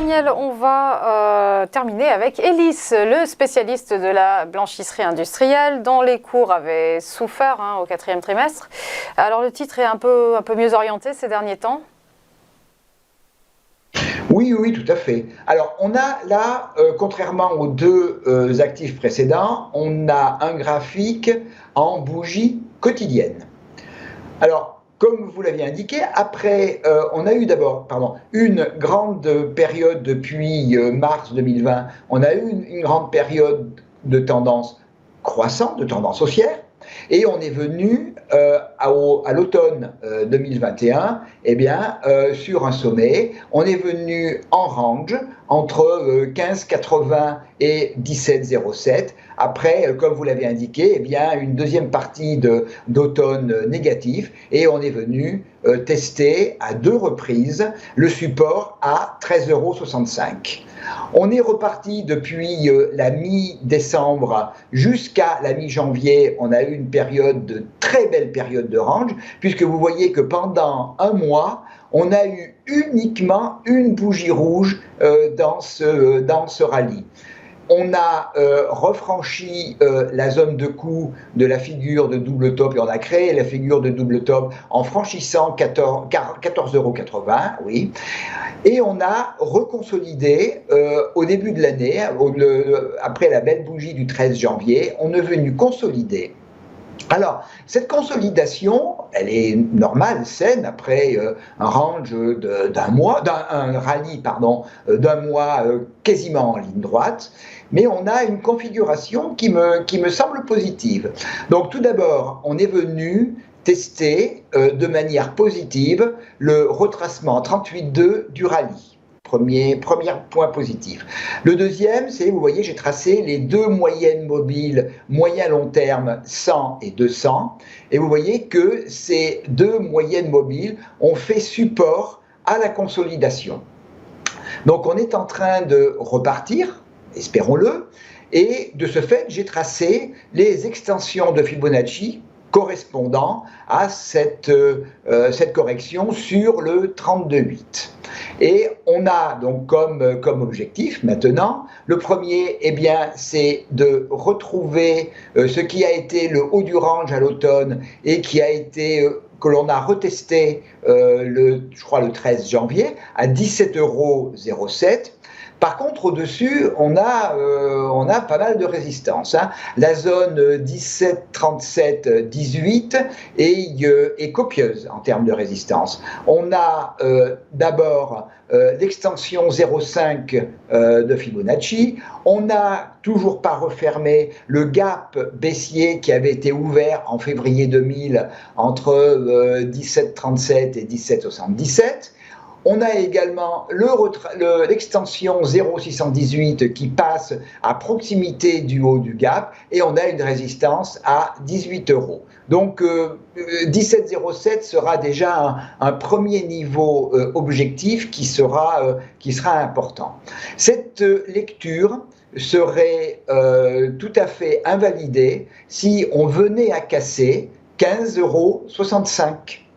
Daniel, on va terminer avec Élise, le spécialiste de la blanchisserie industrielle, dont les cours avaient souffert au 4e trimestre. Alors le titre est un peu mieux orienté ces derniers temps. Oui, oui, tout à fait. Alors, on a là, contrairement aux deux actifs précédents, on a un graphique en bougie quotidienne. Alors, comme vous l'aviez indiqué, après, on a eu d'abord une grande période depuis mars 2020, on a eu une grande période de tendance croissante, de tendance haussière, et on est venu à l'automne 2021, sur un sommet. On est venu en range entre 15,80 et 17,07. Après, comme vous l'avez indiqué, une deuxième partie d'automne négatif, et on est venu tester à 2 reprises le support à 13,65 €. On est reparti depuis la mi-décembre jusqu'à la mi-janvier. On a eu une très belle période de range, puisque vous voyez que pendant un mois, on a eu uniquement une bougie rouge dans ce rallye. On a refranchi la zone de coût de la figure de double top, et on a créé la figure de double top en franchissant 14,80 €, oui. Et on a reconsolidé au début de l'année, après la belle bougie du 13 janvier, on est venu consolider. Alors, cette consolidation, elle est normale, saine, après un range d'un mois, un rallye, d'un mois quasiment en ligne droite, mais on a une configuration qui me semble positive. Donc, tout d'abord, on est venu tester de manière positive le retracement 38,2 du rallye. Premier point positif. Le deuxième, c'est, vous voyez, j'ai tracé les deux moyennes mobiles moyen-long terme 100 et 200. Et vous voyez que ces deux moyennes mobiles ont fait support à la consolidation. Donc on est en train de repartir, espérons-le, et de ce fait, j'ai tracé les extensions de Fibonacci correspondant à cette correction sur le 32,8. Et on a donc comme objectif maintenant, le premier, c'est de retrouver ce qui a été le haut du range à l'automne et qui a été que l'on a retesté le 13 janvier à 17,07 €. Par contre, au-dessus, on a pas mal de résistance. La zone 17,37,18 est copieuse en termes de résistance. On a d'abord l'extension 0,5 de Fibonacci. On n'a toujours pas refermé le gap baissier qui avait été ouvert en février 2000 entre 17,37 et 17,77. On a également l'extension 0,618 qui passe à proximité du haut du gap, et on a une résistance à 18 €. Donc 17,07 sera déjà un premier niveau objectif qui sera important. Cette lecture serait tout à fait invalidée si on venait à casser 15,65 €.